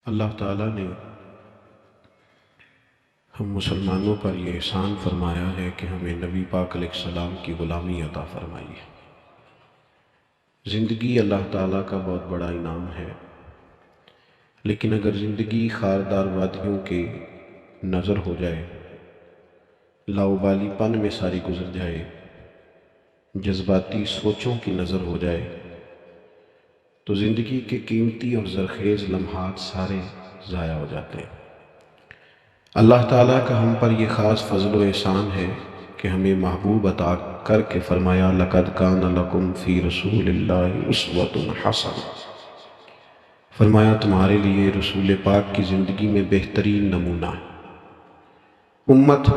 اللہ تعالیٰ نے ہم مسلمانوں پر یہ احسان فرمایا ہے کہ ہمیں نبی پاک علیہ السلام کی غلامی عطا فرمائی ہے۔ زندگی اللہ تعالیٰ کا بہت بڑا انعام ہے، لیکن اگر زندگی خاردار وادیوں کے نظر ہو جائے، لاؤبالی پن میں ساری گزر جائے، جذباتی سوچوں کی نظر ہو جائے، تو زندگی کے قیمتی اور زرخیز لمحات سارے ضائع ہو جاتے ہیں۔ اللہ تعالیٰ کا ہم پر یہ خاص فضل و احسان ہے کہ ہمیں محبوب عطا کر کے فرمایا لَقَدْ كَانَ لَكُمْ فِي رَسُولِ اللَّهِ أُسْوَةٌ حَسَنَةٌ، فرمایا تمہارے لیے رسول پاک کی زندگی میں بہترین نمونہ ہے۔ امت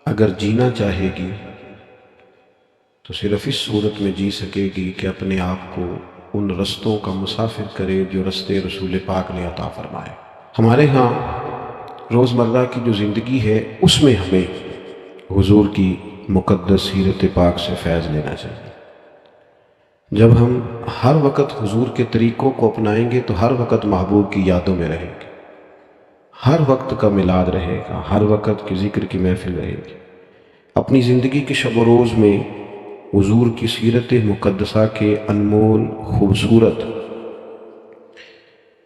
اگر جینا چاہے گی تو صرف اس صورت میں جی سکے گی کہ اپنے آپ کو ان رستوں کا مسافر کرے جو رستے رسول پاک نے عطا فرمائے۔ ہمارے ہاں روزمرہ کی جو زندگی ہے اس میں ہمیں حضور کی مقدس سیرت پاک سے فیض لینا چاہیے۔ جب ہم ہر وقت حضور کے طریقوں کو اپنائیں گے تو ہر وقت محبوب کی یادوں میں رہیں گے، ہر وقت کا میلاد رہے گا، ہر وقت کی ذکر کی محفل رہے گی۔ اپنی زندگی کے شب و روز میں حضور کی سیرت مقدسہ کے انمول خوبصورت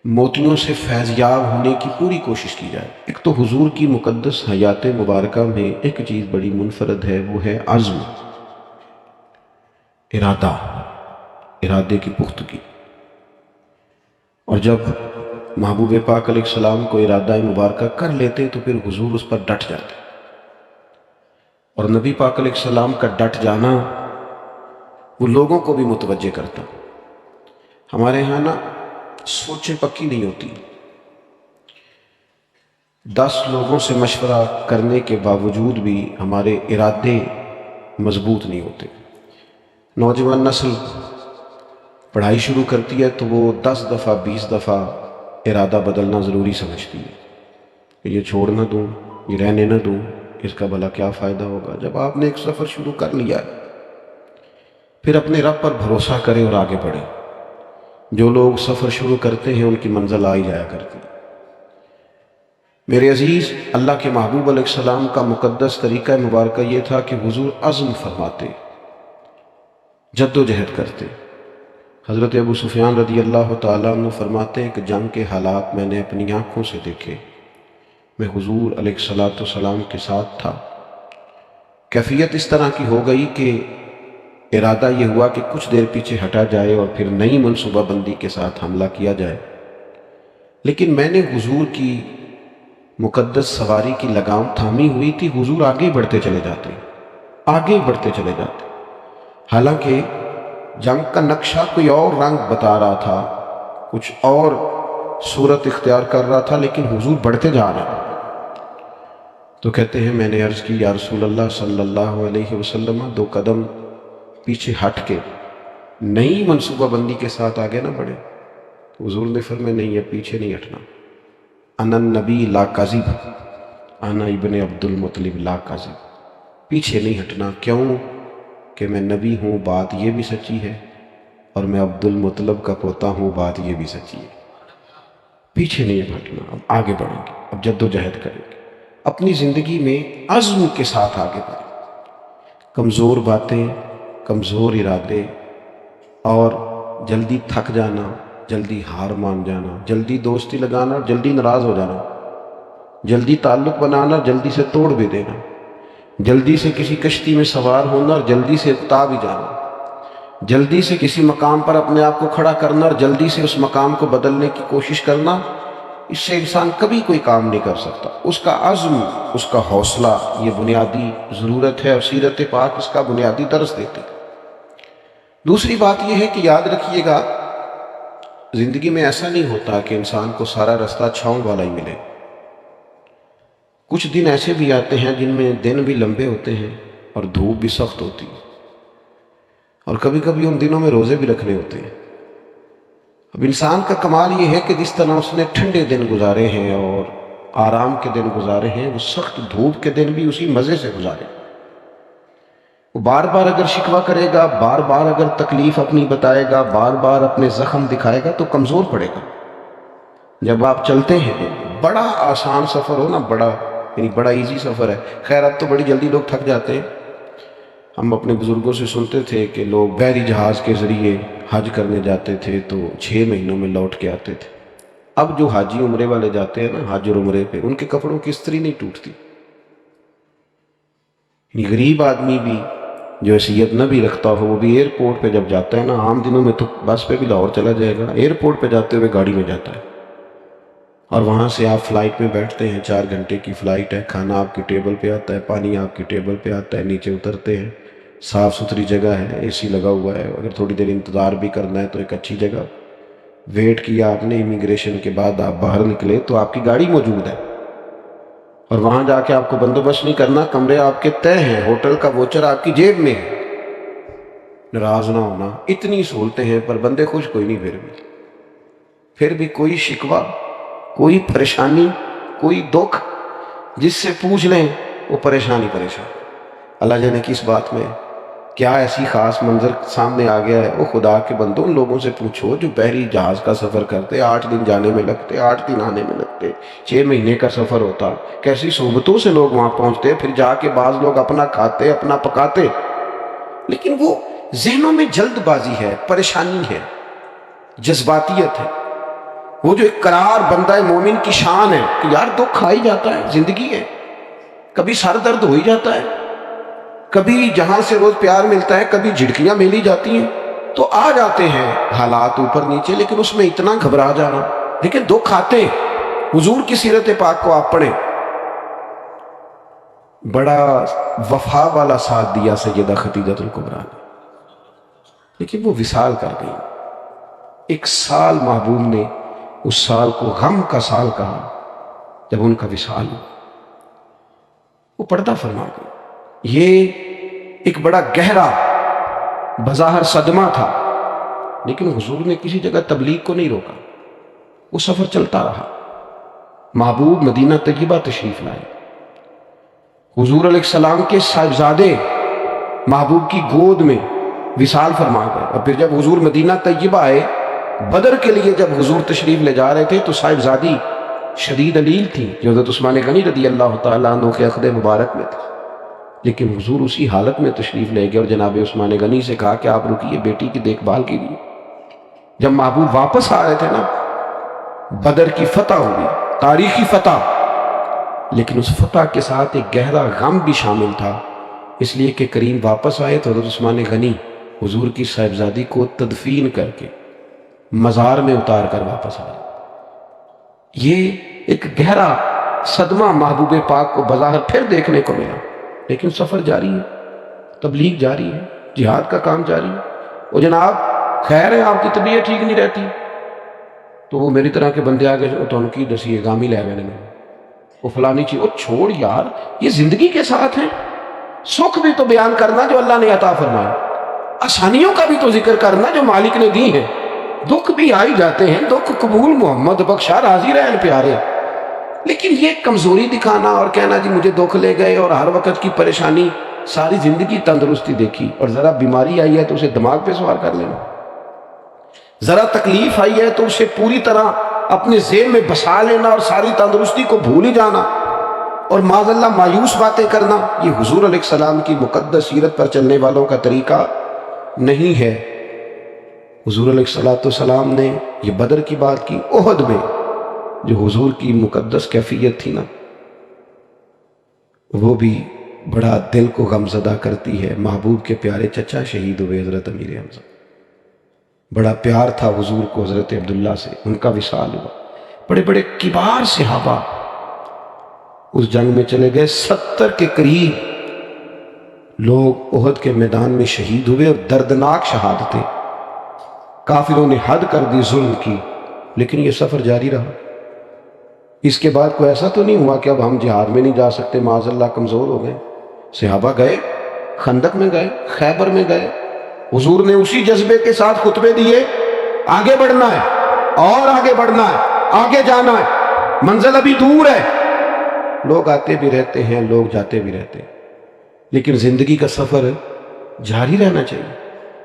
موتیوں سے فیضیاب ہونے کی پوری کوشش کی جائے۔ ایک تو حضور کی مقدس حیات مبارکہ میں ایک چیز بڑی منفرد ہے، وہ ہے عزم، ارادے کی پختگی۔ اور جب محبوب پاک علیہ السلام کو ارادہ مبارکہ کر لیتے تو پھر حضور اس پر ڈٹ جاتے، اور نبی پاک علیہ السلام کا ڈٹ جانا وہ لوگوں کو بھی متوجہ کرتا۔ ہمارے ہاں نا سوچیں پکی نہیں ہوتی، 10 لوگوں سے مشورہ کرنے کے باوجود بھی ہمارے ارادے مضبوط نہیں ہوتے۔ نوجوان نسل پڑھائی شروع کرتی ہے تو وہ 10 دفعہ 20 دفعہ ارادہ بدلنا ضروری سمجھتی ہے کہ یہ چھوڑ نہ دوں، یہ رہنے نہ دوں، اس کا بھلا کیا فائدہ ہوگا۔ جب آپ نے ایک سفر شروع کر لیا ہے پھر اپنے رب پر بھروسہ کریں اور آگے بڑھیں۔ جو لوگ سفر شروع کرتے ہیں ان کی منزل آ ہی جایا کرتی۔ میرے عزیز، اللہ کے محبوب علیہ السلام کا مقدس طریقہ مبارکہ یہ تھا کہ حضور عزم فرماتے، جد و جہد کرتے۔ حضرت ابو سفیان رضی اللہ تعالیٰ عنہ فرماتے ہیں کہ جنگ کے حالات میں نے اپنی آنکھوں سے دیکھے، میں حضور علیہ السلام کے ساتھ تھا۔ کیفیت اس طرح کی ہو گئی کہ ارادہ یہ ہوا کہ کچھ دیر پیچھے ہٹا جائے اور پھر نئی منصوبہ بندی کے ساتھ حملہ کیا جائے، لیکن میں نے حضور کی مقدس سواری کی لگام تھامی ہوئی تھی۔ حضور آگے بڑھتے چلے جاتے، آگے بڑھتے چلے جاتے، حالانکہ جنگ کا نقشہ کوئی اور رنگ بتا رہا تھا، کچھ اور صورت اختیار کر رہا تھا، لیکن حضور بڑھتے جا رہے ہیں۔ تو کہتے ہیں میں نے عرض کی یا رسول اللہ صلی اللہ علیہ وسلم 2 قدم پیچھے ہٹ کے نئی منصوبہ بندی کے ساتھ آگے نہ بڑھے۔ حضور نے فرمایا نہیں، ہے پیچھے نہیں ہٹنا، انا النبی لا کاذب، انا ابن عبد المطلب لا کاذب، پیچھے نہیں ہٹنا۔ کیوں کہ میں نبی ہوں، بات یہ بھی سچی ہے، اور میں عبد المطلب کا پوتا ہوں، بات یہ بھی سچی ہے۔ پیچھے نہیں ہٹنا، اب آگے بڑھیں گے، اب جد و جہد کریں گے، اپنی زندگی میں عزم کے ساتھ آگے بڑھیں۔ کمزور باتیں، کمزور ارادے اور جلدی تھک جانا، جلدی ہار مان جانا، جلدی دوستی لگانا، جلدی ناراض ہو جانا، جلدی تعلق بنانا، جلدی سے توڑ بھی دینا، جلدی سے کسی کشتی میں سوار ہونا اور جلدی سے اکتا بھی جانا، جلدی سے کسی مقام پر اپنے آپ کو کھڑا کرنا اور جلدی سے اس مقام کو بدلنے کی کوشش کرنا، اس سے انسان کبھی کوئی کام نہیں کر سکتا۔ اس کا عزم، اس کا حوصلہ، یہ بنیادی ضرورت ہے، اور سیرت پاک اس کا بنیادی درس دیتی۔ دوسری بات یہ ہے کہ یاد رکھیے گا، زندگی میں ایسا نہیں ہوتا کہ انسان کو سارا رستہ چھاؤں والا ہی ملے۔ کچھ دن ایسے بھی آتے ہیں جن میں دن بھی لمبے ہوتے ہیں اور دھوپ بھی سخت ہوتی ہے، اور کبھی کبھی ان دنوں میں روزے بھی رکھنے ہوتے ہیں۔ اب انسان کا کمال یہ ہے کہ جس طرح اس نے ٹھنڈے دن گزارے ہیں اور آرام کے دن گزارے ہیں، وہ سخت دھوپ کے دن بھی اسی مزے سے گزارے۔ وہ بار بار اگر شکوہ کرے گا، بار بار اگر تکلیف اپنی بتائے گا، بار بار اپنے زخم دکھائے گا تو کمزور پڑے گا۔ جب آپ چلتے ہیں بڑا آسان سفر ہو نا، بڑا ایزی سفر ہے. خیر اب تو بڑی جلدی لوگ تھک جاتے ہیں. ہم اپنے بزرگوں سے سنتے تھے کہ لوگ بحری جہاز کے ذریعے حج کرنے جاتے تھے تو 6 مہینوں میں لوٹ کے آتے تھے. اب جو حاجی عمرے والے جاتے ہیں نا حج اور عمرے پہ، ان کے کپڑوں کی استری نہیں ٹوٹتی. غریب آدمی بھی جو حیثیت نہ بھی رکھتا ہو، وہ بھی ایئرپورٹ پہ جب جاتا ہے نا، عام دنوں میں تو بس پہ بھی لاہور چلا جائے گا، ایئرپورٹ پہ جاتے ہوئے گاڑی میں جاتا ہے. اور وہاں سے آپ فلائٹ میں بیٹھتے ہیں، 4 گھنٹے کی فلائٹ ہے، کھانا آپ کی ٹیبل پہ آتا ہے، پانی آپ کی ٹیبل پہ آتا ہے، نیچے اترتے ہیں، صاف ستھری جگہ ہے، اے سی لگا ہوا ہے، اگر تھوڑی دیر انتظار بھی کرنا ہے تو ایک اچھی جگہ. ویٹ کیا آپ نے امیگریشن کے بعد، آپ باہر نکلے تو آپ کی گاڑی موجود ہے. اور وہاں جا کے آپ کو بندوبست نہیں کرنا، کمرے آپ کے طے ہیں، ہوٹل کا ووچر آپ کی جیب میں ہے. ناراض نہ ہونا، اتنی سہولتیں ہیں پر بندے خوش کوئی نہیں. پھر بھی کوئی شکوہ، کوئی پریشانی، کوئی دکھ جس سے پوچھ لیں وہ پریشانی. اللہ جانے کس بات میں کیا ایسی خاص منظر سامنے آ گیا ہے. وہ خدا کے بندوں، ان لوگوں سے پوچھو جو بحری جہاز کا سفر کرتے، 8 دن جانے میں لگتے، 8 دن آنے میں لگتے، 6 مہینے کا سفر ہوتا، کیسی صحبتوں سے لوگ وہاں پہنچتے. پھر جا کے بعض لوگ اپنا کھاتے، اپنا پکاتے، لیکن وہ ذہنوں میں جلد بازی ہے، پریشانی ہے، جذباتیت ہے. وہ جو ایک قرار بندہ مومن کی شان ہے کہ یار دکھ کھا ہی جاتا ہے، زندگی ہے، کبھی سر درد ہو ہی جاتا ہے، کبھی جہاں سے روز پیار ملتا ہے کبھی جھڑکیاں ملی جاتی ہیں، تو آ جاتے ہیں حالات اوپر نیچے، لیکن اس میں اتنا گھبرا جانا. لیکن دکھ آتے، حضور کی سیرت پاک کو آپ پڑھیں، بڑا وفا والا ساتھ دیا سیدہ خدیجہ الکبریٰ نے، لیکن وہ وصال کر گئی. 1 سال محبوب نے اس سال کو غم کا سال کہا جب ان کا وصال ہوا. وہ پردہ فرما گئی. یہ ایک بڑا گہرا بظاہر صدمہ تھا، لیکن حضور نے کسی جگہ تبلیغ کو نہیں روکا، وہ سفر چلتا رہا. محبوب مدینہ طیبہ تشریف لائے، حضور علیہ السلام کے صاحبزادے محبوب کی گود میں وصال فرما گئے. اور پھر جب حضور مدینہ طیبہ آئے، بدر کے لیے جب حضور تشریف لے جا رہے تھے تو صاحبزادی شدید علیل تھی جو حضرت عثمان غنی رضی اللہ تعالیٰ عنہ کے عقد مبارک میں تھی، لیکن حضور اسی حالت میں تشریف لے گئے اور جناب عثمان غنی سے کہا کہ آپ رکیے، بیٹی کی دیکھ بھال کیجیے. جب محبوب واپس آ رہے تھے نا، بدر کی فتح ہوئی، تاریخی فتح، لیکن اس فتح کے ساتھ ایک گہرا غم بھی شامل تھا، اس لیے کہ کریم واپس آئے تو حضرت عثمان غنی حضور کی صاحبزادی کو تدفین کر کے مزار میں اتار کر واپس آئے. یہ ایک گہرا صدمہ محبوب پاک کو بظاہر پھر دیکھنے کو ملا، لیکن سفر جاری ہے، تبلیغ جاری ہے، جہاد کا کام جاری ہے. وہ جناب خیر ہے آپ کی طبیعت ٹھیک نہیں رہتی تو وہ میری طرح کے بندے آگے تو ان کی دسی گامی لے گئے، وہ فلانی چیز، وہ چھوڑ یار، یہ زندگی کے ساتھ ہیں. سکھ بھی تو بیان کرنا جو اللہ نے عطا فرمایا، آسانیوں کا بھی تو ذکر کرنا جو مالک نے دی ہیں. دکھ بھی آئی جاتے ہیں، دکھ قبول محمد بخشا راضی رہن پیارے، لیکن یہ کمزوری دکھانا اور کہنا جی مجھے دکھ لے گئے اور ہر وقت کی پریشانی، ساری زندگی تندرستی دیکھی اور ذرا بیماری آئی ہے تو اسے دماغ پہ سوار کر لینا، ذرا تکلیف آئی ہے تو اسے پوری طرح اپنے ذہن میں بسا لینا اور ساری تندرستی کو بھول ہی جانا اور معاذ اللہ مایوس باتیں کرنا، یہ حضور علیہ السلام کی مقدس سیرت پر چلنے والوں کا طریقہ نہیں ہے. حضور علیہ السلام نے یہ بدر کی بات کی. احد میں جو حضور کی مقدس کیفیت تھی نا، وہ بھی بڑا دل کو غمزدہ کرتی ہے. محبوب کے پیارے چچا شہید ہوئے حضرت امیر حمزہ، بڑا پیار تھا حضور کو حضرت عبداللہ سے، ان کا وصال ہوا. بڑے بڑے کبار صحابہ اس جنگ میں چلے گئے، 70 کے قریب لوگ احد کے میدان میں شہید ہوئے اور دردناک شہادتیں. کافروں نے حد کر دی، ظلم کی، لیکن یہ سفر جاری رہا. اس کے بعد کوئی ایسا تو نہیں ہوا کہ اب ہم جہاد میں نہیں جا سکتے، معاذ اللہ کمزور ہو گئے. صحابہ گئے، خندق میں گئے، خیبر میں گئے. حضور نے اسی جذبے کے ساتھ خطبے دیے، آگے بڑھنا ہے اور آگے بڑھنا ہے، آگے جانا ہے، منزل ابھی دور ہے. لوگ آتے بھی رہتے ہیں، لوگ جاتے بھی رہتے ہیں، لیکن زندگی کا سفر جاری رہنا چاہیے.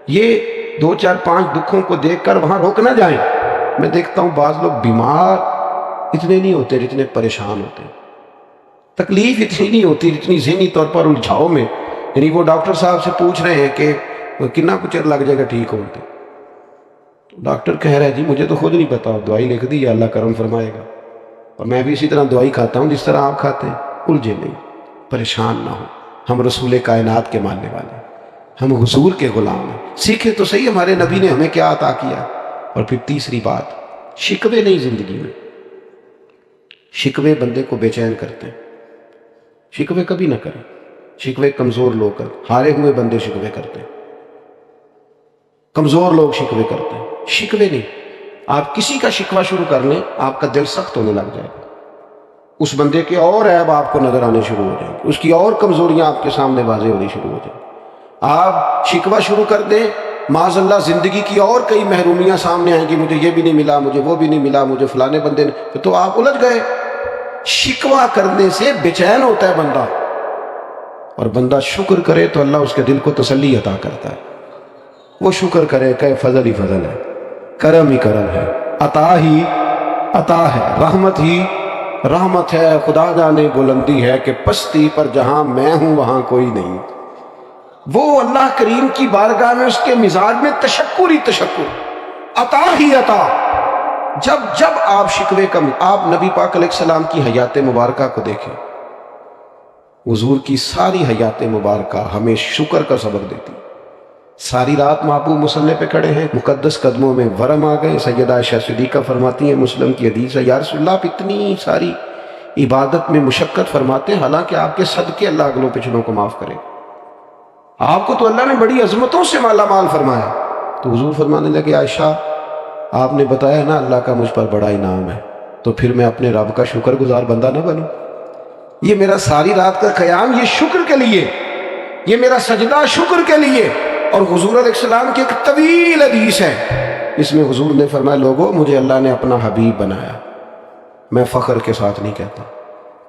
یہ 2 4 5 دکھوں کو دیکھ کر وہاں روک نہ جائیں. میں دیکھتا ہوں بعض لوگ بیمار اتنے نہیں ہوتے جتنے پریشان ہوتے، تکلیف اتنی نہیں ہوتی جتنی ذہنی طور پر الجھاؤ میں، یعنی وہ ڈاکٹر صاحب سے پوچھ رہے ہیں کہ کتنا کچھ لگ جائے گا ٹھیک ہوتے، ڈاکٹر کہہ رہا ہے جی مجھے تو خود نہیں پتا، دوائی لکھ دی اللہ کرم فرمائے گا، اور میں بھی اسی طرح دوائی کھاتا ہوں جس طرح آپ کھاتے ہیں۔ الجھے نہیں، پریشان نہ ہو، ہم رسول کائنات کے ماننے والے، ہم حضور کے غلام ہیں، سیکھے تو صحیح ہمارے نبی نے ہمیں کیا عطا کیا۔ اور پھر تیسری بات، شکوے نہیں زندگی میں، شکوے بندے کو بے چین کرتے ہیں، شکوے کبھی نہ کریں، شکوے کمزور لوگ کرتے، ہارے ہوئے بندے شکوے کرتے ہیں، کمزور لوگ شکوے کرتے ہیں، شکوے نہیں۔ آپ کسی کا شکوہ شروع کر لیں آپ کا دل سخت ہونے لگ جائے گا، اس بندے کے اور عیب آپ کو نظر آنے شروع ہو جائیں گے، اس کی اور کمزوریاں آپ کے سامنے واضح ہونی شروع ہو جائیں گی۔ آپ شکوہ شروع کر دیں، معاذ اللہ زندگی کی اور کئی محرومیاں سامنے آئیں گی، مجھے یہ بھی نہیں ملا، مجھے وہ بھی نہیں ملا، مجھے فلانے بندے نے، تو آپ الجھ گئے۔ شکوہ کرنے سے بے چین ہوتا ہے بندہ، اور بندہ شکر کرے تو اللہ اس کے دل کو تسلی عطا کرتا ہے۔ وہ شکر کرے کہ فضل ہی فضل ہے، کرم ہی کرم ہے، عطا ہی عطا ہے، رحمت ہی رحمت ہے، خدا جانے بلندی ہے کہ پستی پر جہاں میں ہوں وہاں کوئی نہیں۔ وہ اللہ کریم کی بارگاہ میں اس کے مزاج میں تشکر ہی تشکر، عطا ہی عطا۔ جب آپ شکوے کا، آپ نبی پاک علیہ السلام کی حیات مبارکہ کو دیکھیں، حضور کی ساری حیات مبارکہ ہمیں شکر کا سبق دیتی۔ ساری رات محبوب مصلی پہ کھڑے ہیں، مقدس قدموں میں ورم آ گئے۔ سیدہ عائشہ صدیقہ فرماتی ہیں، مسلم کی حدیث ہے، یا رسول اللہ آپ اتنی ساری عبادت میں مشقت فرماتے ہیں، حالانکہ آپ کے صدقے اللہ اگلوں پچھلوں کو معاف کرے، آپ کو تو اللہ نے بڑی عظمتوں سے مالا مال فرمایا۔ تو حضور فرمانے لگے، عائشہ آپ نے بتایا نا اللہ کا مجھ پر بڑا انعام ہے، تو پھر میں اپنے رب کا شکر گزار بندہ نہ بنوں؟ یہ میرا ساری رات کا قیام یہ شکر کے لیے، یہ میرا سجدہ شکر کے لیے۔ اور حضور علیہ السلام کی ایک طویل حدیث ہے، اس میں حضور نے فرمایا، لوگوں مجھے اللہ نے اپنا حبیب بنایا، میں فخر کے ساتھ نہیں کہتا،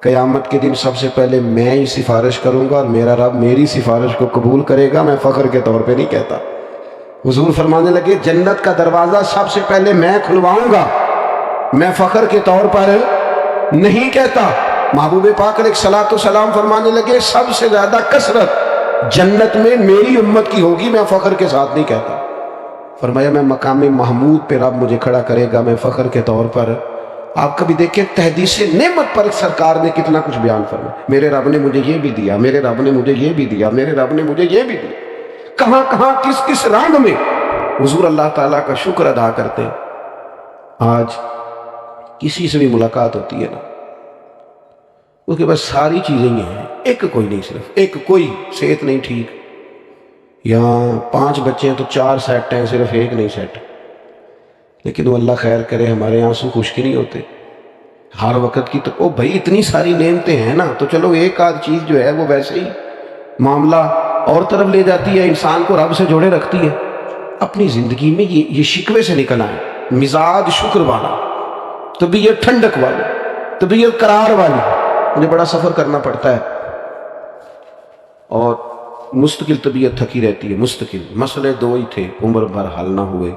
قیامت کے دن سب سے پہلے میں ہی سفارش کروں گا اور میرا رب میری سفارش کو قبول کرے گا، میں فخر کے طور پہ نہیں کہتا۔ حضور فرمانے لگے، جنت کا دروازہ سب سے پہلے میں کھلواؤں گا، میں فخر کے طور پر نہیں کہتا۔ محبوب پاک علیہ الصلوۃ والسلام فرمانے لگے، سب سے زیادہ کثرت جنت میں میری امت کی ہوگی، میں فخر کے ساتھ نہیں کہتا۔ فرمایا میں مقام محمود پہ رب مجھے کھڑا کرے گا، میں فخر کے طور پر۔ آپ کبھی دیکھیں تحدیث نعمت پر سرکار نے کتنا کچھ بیان فرمایا، میرے رب نے مجھے یہ بھی دیا، میرے رب نے مجھے یہ بھی دیا، میرے رب نے مجھے یہ بھی دیا، کہاں کہاں کس کس رنگ میں حضور اللہ تعالیٰ کا شکر ادا کرتے ہیں۔ آج کسی سے بھی ملاقات ہوتی ہے نا، اس کے پاس ساری چیزیں یہ ہیں، ایک کوئی نہیں، صرف ایک کوئی صحت نہیں ٹھیک، یہاں 5 بچے ہیں تو 4 سیٹ ہیں، صرف ایک نہیں سیٹ۔ لیکن وہ اللہ خیر کرے، ہمارے آنسو خشک نہیں ہوتے ہر وقت کی، تو او بھائی اتنی ساری نعمتیں ہیں نا، تو چلو ایک آدھ چیز جو ہے وہ ویسے ہی معاملہ اور طرف لے جاتی ہے، انسان کو رب سے جوڑے رکھتی ہے۔ اپنی زندگی میں یہ شکوے سے نکل آئے، مزاج شکر والا، طبیعت ٹھنڈک والی، طبیعت قرار والی۔ مجھے بڑا سفر کرنا پڑتا ہے اور مستقل طبیعت تھکی رہتی ہے، مستقل۔ مسئلے 2 ہی تھے، عمر بھر حل نہ ہوئے،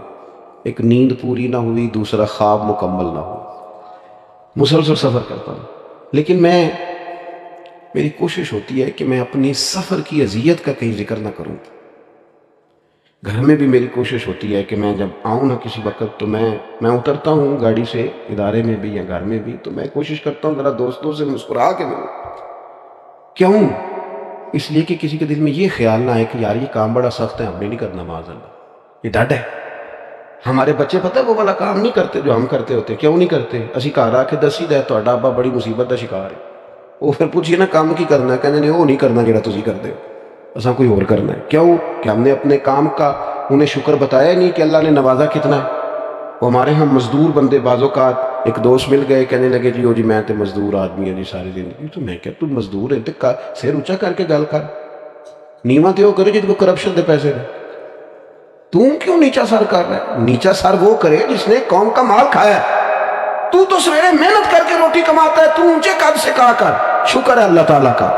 ایک نیند پوری نہ ہوئی، دوسرا خواب مکمل نہ ہوا۔ مسلسل سفر کرتا ہوں، لیکن میری کوشش ہوتی ہے کہ میں اپنی سفر کی اذیت کا کہیں ذکر نہ کروں۔ گھر میں بھی میری کوشش ہوتی ہے کہ میں جب آؤں نا کسی وقت، تو میں اترتا ہوں گاڑی سے، ادارے میں بھی یا گھر میں بھی، تو میں کوشش کرتا ہوں ذرا دوستوں سے مسکرا کے ملوں۔ کیوں؟ اس لیے کہ کسی کے دل میں یہ خیال نہ آئے کہ یار یہ کام بڑا سخت ہے، ہم نے نہیں کرنا، معاذ اللہ، یہ ڈر ہے۔ ہمارے بچے پتہ وہ والا کام نہیں کرتے جو ہم کرتے ہوتے۔ کیوں نہیں کرتے؟ اسی گھر آ کے دسی دے تہاڈا ابا بڑی مصیبت کا شکار ہے، وہ پھر پوچھیے نا کام کی کرنا ہے، کہنے وہ نہیں کرنا جڑا تسی کرتے ہو، اساں کوئی اور کرنا ہے۔ کیوں کہ ہم نے اپنے کام کا انہیں شکر بتایا نہیں کہ اللہ نے نوازا کتنا ہے۔ وہ ہمارے ہم مزدور بندے، بعض اوقات ایک دوست مل گئے، کہنے لگے جی میں تو مزدور آدمی ہوں جی ساری زندگی۔ تو میں کہا تو مزدور ہے تو سر اونچا کر کے گل کر، نیواں تے وہ کرے جن کو کرپشن دے پیسے دے، تو کیوں نیچا سر کر رہا ہے؟ نیچا سر وہ کرے جس نے قوم کا مال کھایا ہے۔ تو سویرے محنت کر کے روٹی کماتا ہے، تو اونچے قد سے کہا کر شکر ہے اللہ تعالیٰ کا،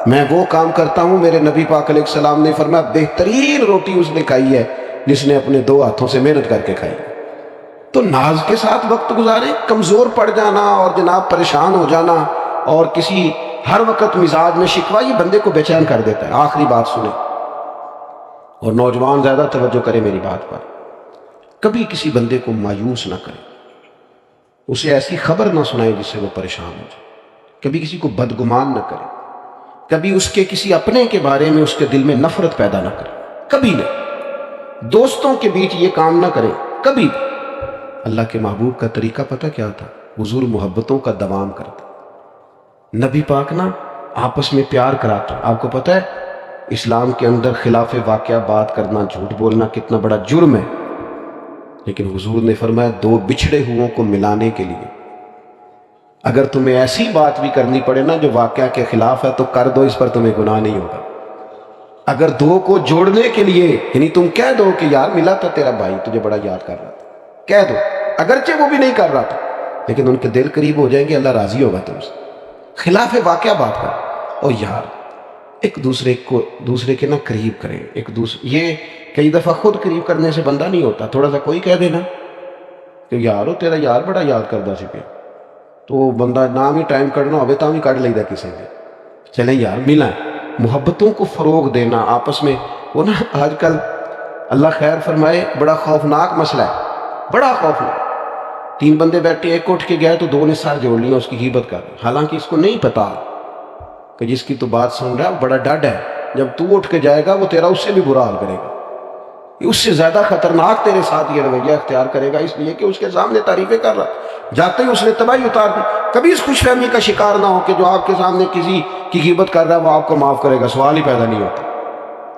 میں وہ کام کرتا ہوں۔ میرے نبی پاک علیہ السلام نے فرمایا بہترین روٹی اس نے کھائی ہے جس نے اپنے 2 ہاتھوں سے محنت کر کے کھائی۔ تو ناز کے ساتھ وقت گزاریں. کمزور پڑ جانا اور جناب پریشان ہو جانا اور کسی ہر وقت مزاج میں شکوہ، یہ بندے کو بے چین کر دیتا ہے. آخری بات سنیں، اور نوجوان زیادہ توجہ کریں میری بات پر. کبھی کسی بندے کو مایوس نہ کریں، اسے ایسی خبر نہ سنائیں جس سے وہ پریشان ہو جائے. کبھی کسی کو بدگمان نہ کریں، کبھی اس کے کسی اپنے کے بارے میں اس کے دل میں نفرت پیدا نہ کریں، کبھی نہیں. دوستوں کے بیچ یہ کام نہ کریں کبھی بھی. اللہ کے محبوب کا طریقہ پتہ کیا تھا؟ حضور محبتوں کا دوام کرتا. نبی پاک نا آپس میں پیار کراتا. آپ کو پتہ ہے اسلام کے اندر خلاف واقعہ بات کرنا، جھوٹ بولنا کتنا بڑا جرم ہے، لیکن حضور نے فرمایا دو بچھڑے ہوئوں کو ملانے کے لیے اگر تمہیں ایسی بات بھی کرنی پڑے نا جو واقعہ کے خلاف ہے تو کر دو، اس پر تمہیں گناہ نہیں ہوگا. اگر دو کو جوڑنے کے لیے یعنی تم کہہ دو کہ یار ملا تھا تیرا بھائی، تجھے بڑا یاد کر رہا تھا، کہہ دو اگرچہ وہ بھی نہیں کر رہا تھا، لیکن ان کے دل قریب ہو جائیں گے، اللہ راضی ہوگا تم سے. خلاف واقعہ بات کر اور یار ایک دوسرے کے نا قریب کریں. یہ کئی دفعہ خود قریب کرنے سے بندہ نہیں ہوتا. تھوڑا سا کوئی کہہ دینا کہ یارو تیرا یار بڑا یاد کردہ سی پہ، تو بندہ نام ہی ٹائم کٹنا ہوئے تاں بھی کٹ لیدا کسی نے. چلیں یار ملیں. محبتوں کو فروغ دینا آپس میں. وہ نا آج کل اللہ خیر فرمائے بڑا خوفناک مسئلہ ہے، بڑا خوفناک. 3 بندے بیٹھے، ایک اٹھ کے گیا تو 2 نے سر جوڑ لیا، اس کی غیبت کر رہے، حالانکہ اس کو نہیں پتا کہ جس کی تو بات سن رہا ہے وہ بڑا ڈڈ ہے. جب تو اٹھ کے جائے گا وہ تیرا اس سے بھی برا حال کرے گا، اس سے زیادہ خطرناک تیرے ساتھ یہ رویہ اختیار کرے گا، اس لیے کہ اس کے سامنے تعریفیں کر رہا. جاتے ہی اس نے تباہی اتار دی. کبھی اس خوش فہمی کا شکار نہ ہو کہ جو آپ کے سامنے کسی کی غیبت کر رہا ہے وہ آپ کو معاف کرے گا، سوال ہی پیدا نہیں ہوتا.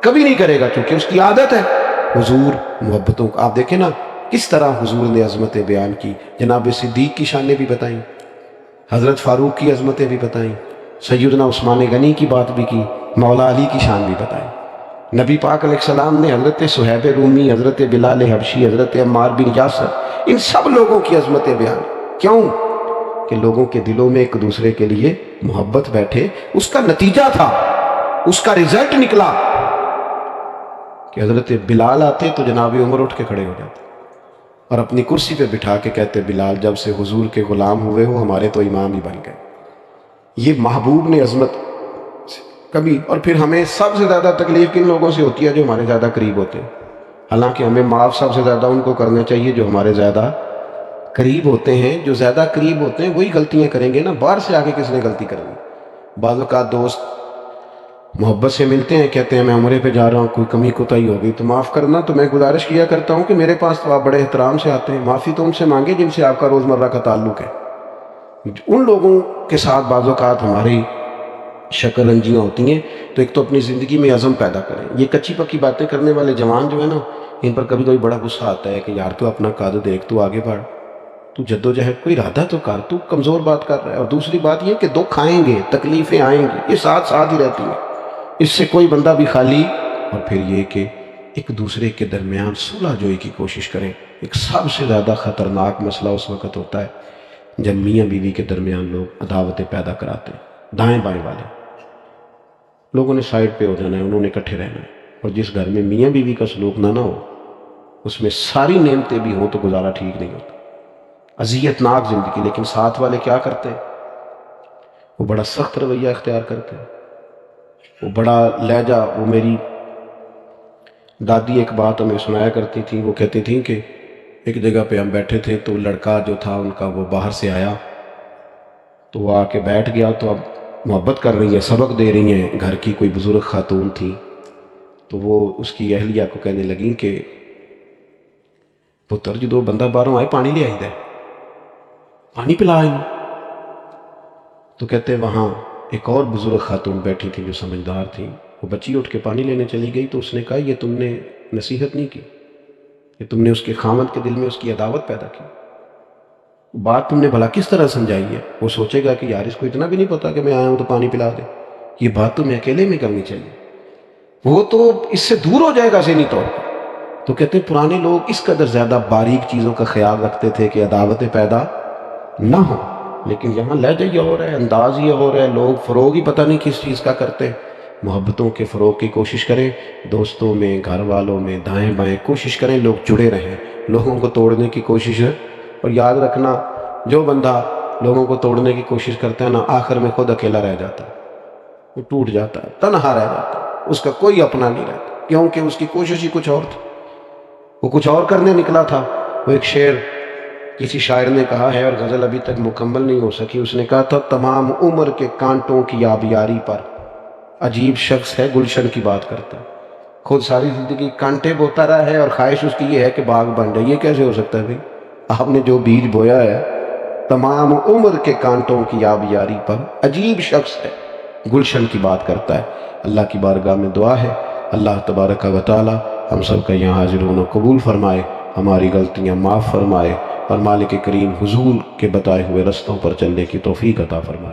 کبھی نہیں کرے گا کیونکہ اس کی عادت ہے. حضور محبتوں کو آپ دیکھیں نا کس طرح حضور نے عظمتیں بیان کی. جناب صدیق کی شانیں بھی بتائیں، حضرت فاروق کی عظمتیں بھی بتائیں، سیدنا عثمان غنی کی بات بھی کی، مولا علی کی شان بھی بتائیں. نبی پاک علیہ السلام نے حضرت صہیب رومی، حضرت بلال حبشی، حضرت عمار بن یاسر، ان سب لوگوں کی عظمتیں بیان. کیوں؟ کہ لوگوں کے دلوں میں ایک دوسرے کے لیے محبت بیٹھے. اس کا نتیجہ تھا، اس کا رزلٹ نکلا کہ حضرت بلال آتے تو جناب عمر اٹھ کے کھڑے ہو جاتے اور اپنی کرسی پہ بٹھا کے کہتے بلال جب سے حضور کے غلام ہوئے ہو ہمارے تو امام ہی بن گئے. یہ محبوب نے عظمت کبھی. اور پھر ہمیں سب سے زیادہ تکلیف کن لوگوں سے ہوتی ہے؟ جو ہمارے زیادہ قریب ہوتے ہیں. حالانکہ ہمیں معاف سب سے زیادہ ان کو کرنا چاہیے جو ہمارے زیادہ قریب ہوتے ہیں. جو زیادہ قریب ہوتے ہیں وہی غلطیاں کریں گے نا، باہر سے آگے کس نے غلطی کرنی. بعض اوقات دوست محبت سے ملتے ہیں، کہتے ہیں میں عمرے پہ جا رہا ہوں، کوئی کمی کوتاہی ہو گئی تو معاف کرنا. تو میں گزارش کیا کرتا ہوں کہ میرے پاس تو آپ بڑے احترام سے آتے ہیں، معافی تو ان سے مانگے جن سے آپ کا روزمرہ کا تعلق ہے. ان لوگوں کے ساتھ بعض اوقات ہماری شکل رنجیاں ہوتی ہیں. تو ایک تو اپنی زندگی میں عزم پیدا کریں. یہ کچی پکی باتیں کرنے والے جوان جو ہیں نا، ان پر کبھی کبھی بڑا غصہ آتا ہے کہ یار تو اپنا قد دیکھ، تو آگے بڑھ، تو جد و جہد کوئی ارادہ تو کر، تو کمزور بات کر رہا ہے. اور دوسری بات یہ کہ دکھ آئیں گے، تکلیفیں آئیں گی، یہ ساتھ ساتھ ہی رہتی ہیں، اس سے کوئی بندہ بھی خالی. اور پھر یہ کہ ایک دوسرے کے درمیان صلح جوئی کی کوشش کریں. ایک سب سے زیادہ خطرناک مسئلہ اس وقت ہوتا ہے جب میاں بیوی کے درمیان لوگ عداوتیں پیدا کراتے ہیں. دائیں بائیں والے لوگوں نے سائڈ پہ ہو جانا ہے، انہوں نے اکٹھے رہنا ہے. اور جس گھر میں میاں بیوی کا سلوک نہ ہو، اس میں ساری نعمتیں بھی ہوں تو گزارا ٹھیک نہیں ہوتا، اذیت ناک زندگی. لیکن ساتھ والے کیا کرتے ہیں؟ وہ بڑا سخت رویہ اختیار کرتے ہیں، وہ بڑا لہجہ. وہ میری دادی ایک بات ہمیں سنایا کرتی تھی. وہ کہتی تھیں کہ ایک جگہ پہ ہم بیٹھے تھے تو لڑکا جو تھا ان کا وہ باہر سے آیا تو وہ آ کے بیٹھ گیا. تو اب محبت کر رہی ہیں، سبق دے رہی ہیں، گھر کی کوئی بزرگ خاتون تھی. تو وہ اس کی اہلیہ کو کہنے لگیں کہ پتر جدو بندہ باہروں آئے پانی لے آئی دے، پانی پلا آئی. تو کہتے وہاں ایک اور بزرگ خاتون بیٹھی تھی جو سمجھدار تھی. وہ بچی اٹھ کے پانی لینے چلی گئی تو اس نے کہا یہ تم نے نصیحت نہیں کی، کہ تم نے اس کے خامد کے دل میں اس کی عداوت پیدا کی. بات تم نے بھلا کس طرح سمجھائی ہے؟ وہ سوچے گا کہ یار اس کو اتنا بھی نہیں پتا کہ میں آیا ہوں تو پانی پلا دے. یہ بات تمہیں اکیلے میں کرنی چاہیے. وہ تو اس سے دور ہو جائے گا ذہنی طور پر. تو کہتے ہیں پرانے لوگ اس قدر زیادہ باریک چیزوں کا خیال رکھتے تھے کہ عداوتیں پیدا نہ ہوں. لیکن یہاں لہجہ یہ ہو رہا ہے، انداز یہ ہو رہا ہے، لوگ فروغ ہی پتہ نہیں کس چیز کا کرتے ہیں. محبتوں کے فروغ کی کوشش کریں، دوستوں میں، گھر والوں میں، دائیں بائیں کوشش کریں لوگ جڑے رہیں. لوگوں کو توڑنے کی کوشش ہے۔ اور یاد رکھنا جو بندہ لوگوں کو توڑنے کی کوشش کرتا ہے نا، آخر میں خود اکیلا رہ جاتا ہے، وہ ٹوٹ جاتا ہے، تنہا رہ جاتا ہے، اس کا کوئی اپنا نہیں رہتا، کیونکہ اس کی کوشش ہی کچھ اور تھی، وہ کچھ اور کرنے نکلا تھا۔ وہ ایک شعر کسی شاعر نے کہا ہے، اور غزل ابھی تک مکمل نہیں ہو سکی، اس نے کہا تھا تمام عمر کے کانٹوں کی آبیاری پر عجیب شخص ہے گلشن کی بات کرتا ہے۔ خود ساری زندگی کانٹے بوتا رہا ہے اور خواہش اس کی یہ ہے کہ باغ بن جائے۔ یہ کیسے ہو سکتا ہے بھائی؟ آپ نے جو بیج بویا ہے، تمام عمر کے کانٹوں کی آبیاری پر عجیب شخص ہے گلشن کی بات کرتا ہے۔ اللہ کی بارگاہ میں دعا ہے اللہ تبارک و تعالی ہم سب کا یہاں حاضر ہونا قبول فرمائے، ہماری غلطیاں معاف فرمائے، اور مالک کریم حضور کے بتائے ہوئے رستوں پر چلنے کی توفیق عطا فرمائے۔